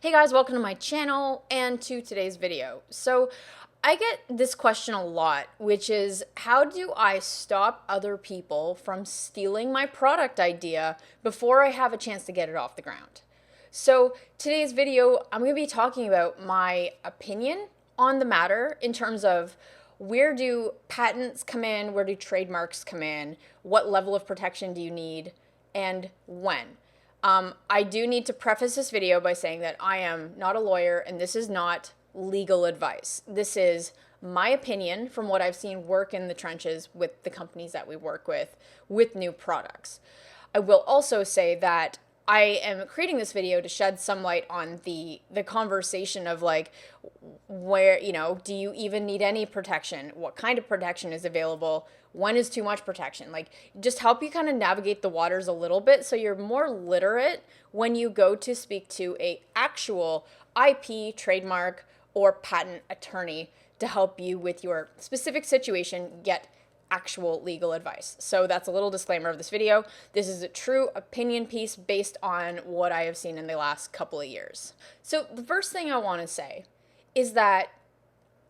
Hey guys, welcome to my channel and to today's video. So I get this question a lot, which is how do I stop other people from stealing my product idea before I have a chance to get it off the ground? So today's video, I'm going to be talking about my opinion on the matter in terms of where do patents come in, where do trademarks come in, what level of protection do you need, and when. I do need to preface this video by saying that I am not a lawyer and this is not legal advice. This is my opinion from what I've seen work in the trenches with the companies that we work with new products. I will also say that I am creating this video to shed some light on the conversation of like where, do you even need any protection? What kind of protection is available? When is too much protection? Like, just help you kind of navigate the waters a little bit so you're more literate when you go to speak to a actual IP, trademark, or patent attorney to help you with your specific situation get actual legal advice. So that's a little disclaimer of this video. This is a true opinion piece based on what I have seen in the last couple of years. So the first thing I want to say is that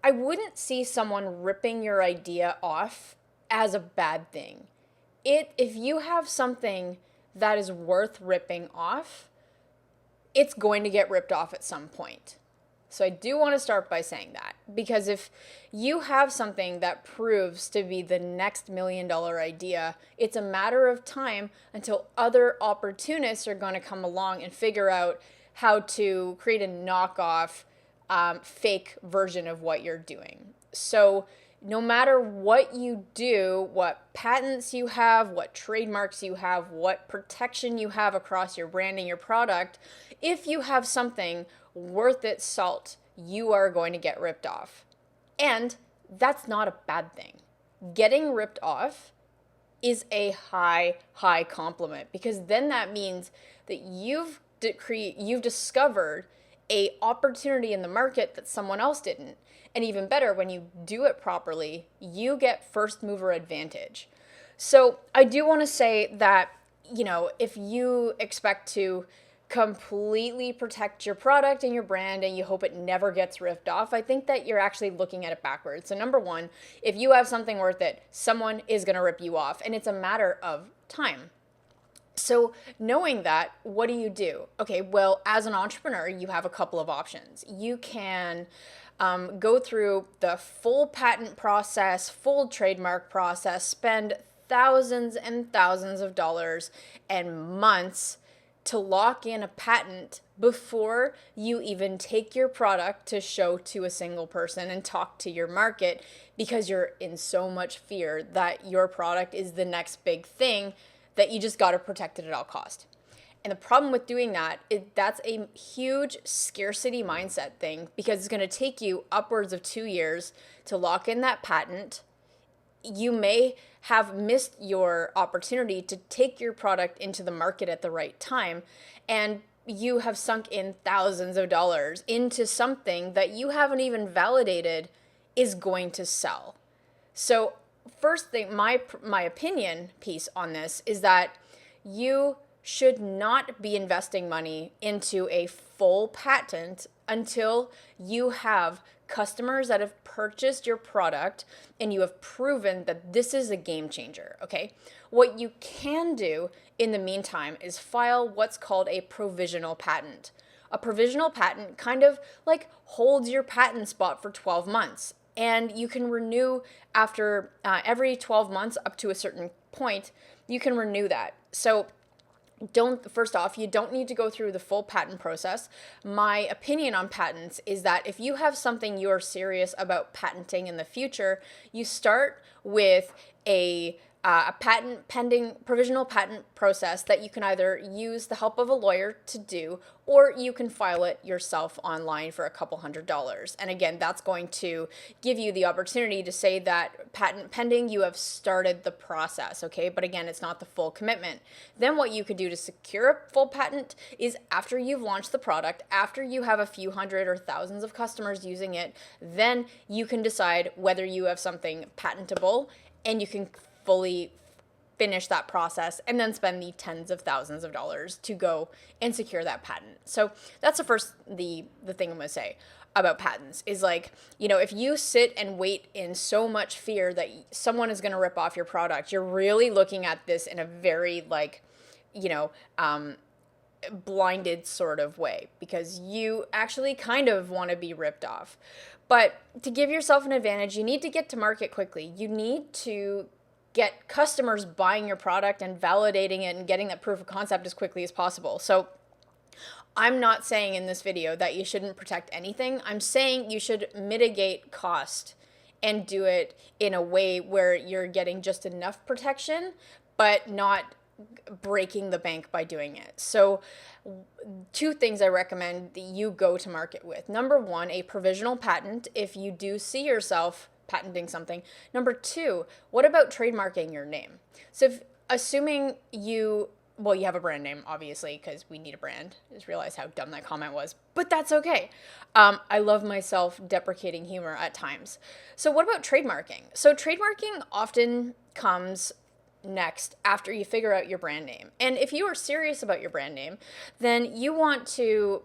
I wouldn't see someone ripping your idea off as a bad thing. If you have something that is worth ripping off, it's going to get ripped off at some point. So I do want to start by saying that, because if you have something that proves to be the next $1 million idea, it's a matter of time until other opportunists are going to come along and figure out how to create a knockoff, fake version of what you're doing. So no matter what you do, what patents you have, what trademarks you have, what protection you have across your brand and your product, if you have something worth its salt, you are going to get ripped off. And that's not a bad thing. Getting ripped off is a high compliment, because then that means that you've discovered a opportunity in the market that someone else didn't. And even better, when you do it properly, you get first mover advantage. So I do want to say that, if you expect to completely protect your product and your brand and you hope it never gets ripped off, I think that you're actually looking at it backwards. So number one, if you have something worth it, someone is going to rip you off, and it's a matter of time. So knowing that, what do you do? Okay, well, as an entrepreneur, you have a couple of options. You can go through the full patent process, full trademark process, spend thousands and thousands of dollars and months to lock in a patent before you even take your product to show to a single person and talk to your market, because you're in so much fear that your product is the next big thing that you just got to protect it at all cost. And the problem with doing that is that's a huge scarcity mindset thing, because it's going to take you upwards of 2 years to lock in that patent. You may have missed your opportunity to take your product into the market at the right time, and you have sunk in thousands of dollars into something that you haven't even validated is going to sell. So first thing, my opinion piece on this is that you should not be investing money into a full patent until you have customers that have purchased your product and you have proven that this is a game changer, okay? What you can do in the meantime is file what's called a provisional patent. A provisional patent kind of like holds your patent spot for 12 months. And you can renew after every 12 months up to a certain point, you can renew that. So first off, you don't need to go through the full patent process. My opinion on patents is that if you have something you're serious about patenting in the future, you start with a provisional patent process that you can either use the help of a lawyer to do, or you can file it yourself online for a couple $100s. And again, that's going to give you the opportunity to say that patent pending, you have started the process, okay? But again, it's not the full commitment. Then what you could do to secure a full patent is after you've launched the product, after you have a few hundred or thousands of customers using it, then you can decide whether you have something patentable, and you can fully finish that process and then spend the tens of thousands of dollars to go and secure that patent. So that's the first, the thing I'm going to say about patents is like, you know, if you sit and wait in so much fear that someone is going to rip off your product, you're really looking at this in a very like, you know, blinded sort of way, because you actually kind of want to be ripped off. But to give yourself an advantage, you need to get to market quickly. You need to get customers buying your product and validating it and getting that proof of concept as quickly as possible. So I'm not saying in this video that you shouldn't protect anything. I'm saying you should mitigate cost and do it in a way where you're getting just enough protection, but not breaking the bank by doing it. So 2 things I recommend that you go to market with. Number 1, a provisional patent if you do see yourself patenting something. Number 2, what about trademarking your name? So assuming you have a brand name, obviously, because we need a brand. I just realized how dumb that comment was, but that's okay. I love my self-deprecating humor at times. So what about trademarking? So trademarking often comes next after you figure out your brand name. And if you are serious about your brand name, then you want to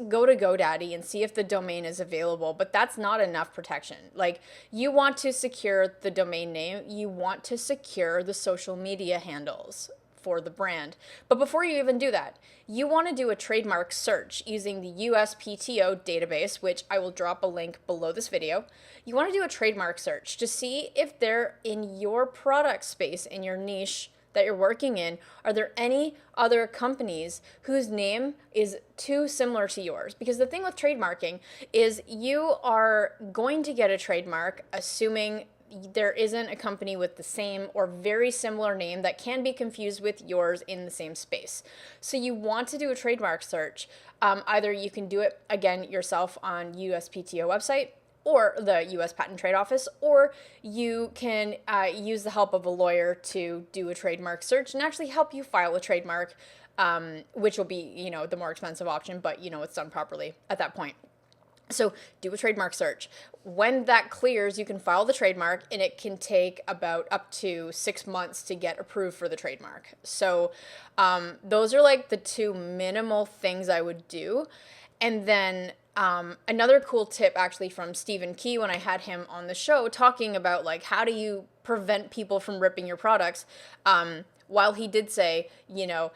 go to GoDaddy and see if the domain is available, but that's not enough protection. Like, you want to secure the domain name, you want to secure the social media handles for the brand. But before you even do that, you want to do a trademark search using the USPTO database, which I will drop a link below this video. You want to do a trademark search to see if they're in your product space, in your niche that you're working in. Are there any other companies whose name is too similar to yours? Because the thing with trademarking is you are going to get a trademark assuming there isn't a company with the same or very similar name that can be confused with yours in the same space. So you want to do a trademark search. Either you can do it again yourself on USPTO website or the U.S. Patent and Trade Office, or you can use the help of a lawyer to do a trademark search and actually help you file a trademark, which will be, you know, the more expensive option, but you know it's done properly at that point. So do a trademark search. When that clears, you can file the trademark, and it can take about up to 6 months to get approved for the trademark. So those are like the 2 minimal things I would do. And then another cool tip actually from Stephen Key, when I had him on the show talking about like how do you prevent people from ripping your products, while he did say, you know,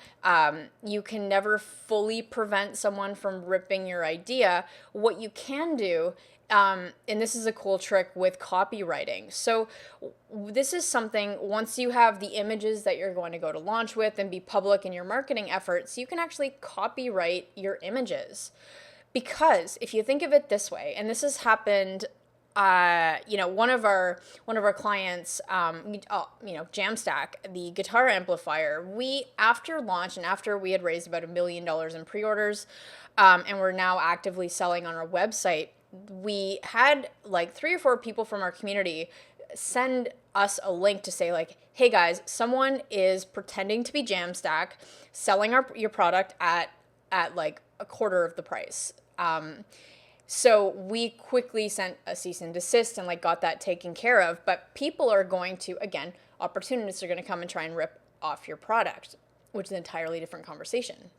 you can never fully prevent someone from ripping your idea, what you can do, and this is a cool trick with copywriting. So this is something, once you have the images that you're going to go to launch with and be public in your marketing efforts, you can actually copyright your images. Because if you think of it this way, and this has happened, you know, one of our clients, Jamstack, the guitar amplifier, we, after launch and after we had raised about $1 million in pre-orders, and we're now actively selling on our website, we had like 3 or 4 people from our community send us a link to say like, hey guys, someone is pretending to be Jamstack, selling your product at like a quarter of the price. So we quickly sent a cease and desist and like got that taken care of. But people are going to, again, opportunists are going to come and try and rip off your product, which is an entirely different conversation.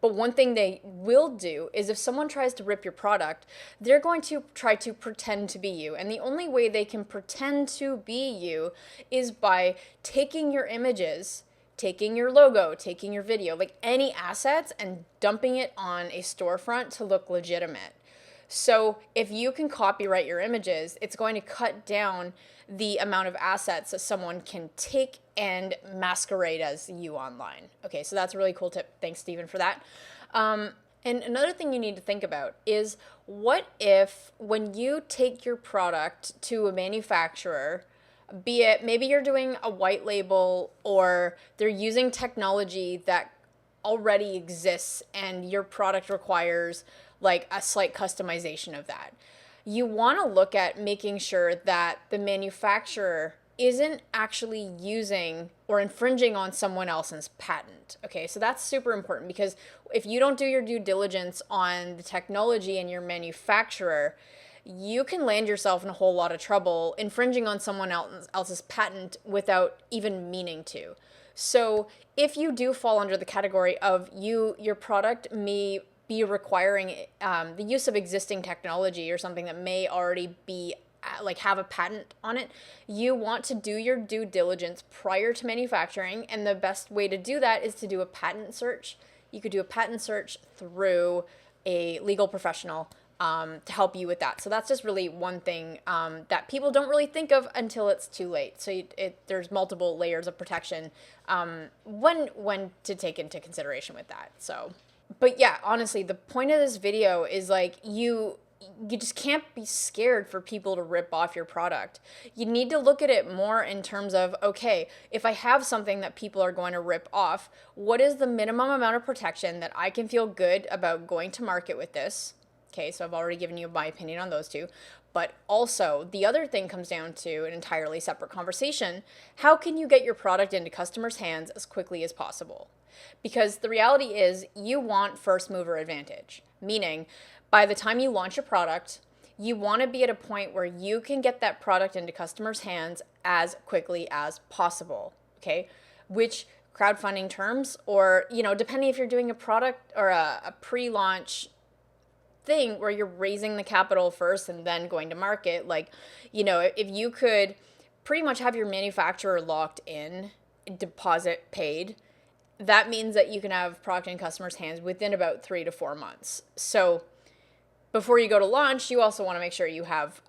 But one thing they will do is if someone tries to rip your product, they're going to try to pretend to be you. And the only way they can pretend to be you is by taking your images, taking your logo, taking your video, like any assets, and dumping it on a storefront to look legitimate. So if you can copyright your images, it's going to cut down the amount of assets that someone can take and masquerade as you online. Okay, so that's a really cool tip. Thanks, Stephen, for that. And another thing you need to think about is, what if when you take your product to a manufacturer, be it maybe you're doing a white label or they're using technology that already exists and your product requires like a slight customization of that. You want to look at making sure that the manufacturer isn't actually using or infringing on someone else's patent. Okay, so that's super important, because if you don't do your due diligence on the technology and your manufacturer, you can land yourself in a whole lot of trouble infringing on someone else's patent without even meaning to. So if you do fall under the category of your product may be requiring the use of existing technology or something that may already be like have a patent on it, you want to do your due diligence prior to manufacturing. And the best way to do that is to do a patent search. You could do a patent search through a legal professional to help you with that. So that's just really one thing that people don't really think of until it's too late. So there's multiple layers of protection when to take into consideration with that. So, but yeah, honestly, the point of this video is like you just can't be scared for people to rip off your product. You need to look at it more in terms of, okay, if I have something that people are going to rip off, what is the minimum amount of protection that I can feel good about going to market with this? Okay, so I've already given you my opinion on those two. But also, the other thing comes down to an entirely separate conversation. How can you get your product into customers' hands as quickly as possible? Because the reality is you want first mover advantage, meaning by the time you launch a product, you want to be at a point where you can get that product into customers' hands as quickly as possible, okay? Which crowdfunding terms, or, depending if you're doing a product or a pre-launch thing where you're raising the capital first and then going to market, if you could pretty much have your manufacturer locked in, deposit paid, that means that you can have product in customers' hands within about 3 to 4 months. So before you go to launch, you also want to make sure you have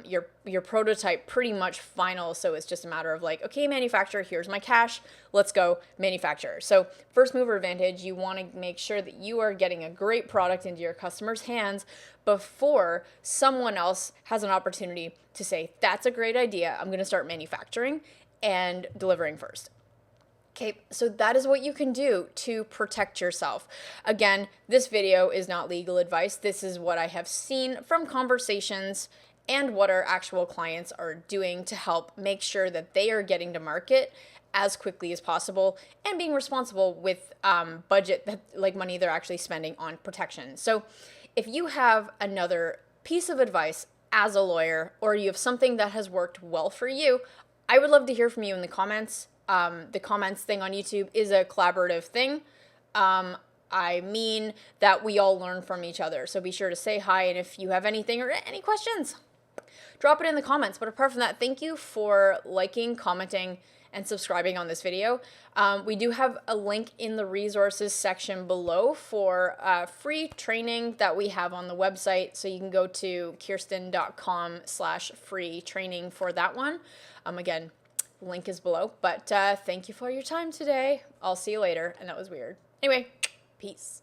your prototype pretty much final. So it's just a matter of like, okay, manufacturer, here's my cash. Let's go manufacturer. So first mover advantage, you want to make sure that you are getting a great product into your customers' hands before someone else has an opportunity to say, that's a great idea. I'm going to start manufacturing and delivering first. Okay, so that is what you can do to protect yourself. Again, this video is not legal advice. This is what I have seen from conversations and what our actual clients are doing to help make sure that they are getting to market as quickly as possible and being responsible with budget, like money they're actually spending on protection. So if you have another piece of advice as a lawyer, or you have something that has worked well for you, I would love to hear from you in the comments. The comments thing on YouTube is a collaborative thing. I mean that we all learn from each other. So be sure to say hi. And if you have anything or any questions, drop it in the comments. But apart from that, thank you for liking, commenting, and subscribing on this video. We do have a link in the resources section below for free training that we have on the website. So you can go to khierstyn.com/free training for that one. Again, link is below, but thank you for your time today. I'll see you later. And that was weird. Anyway, peace.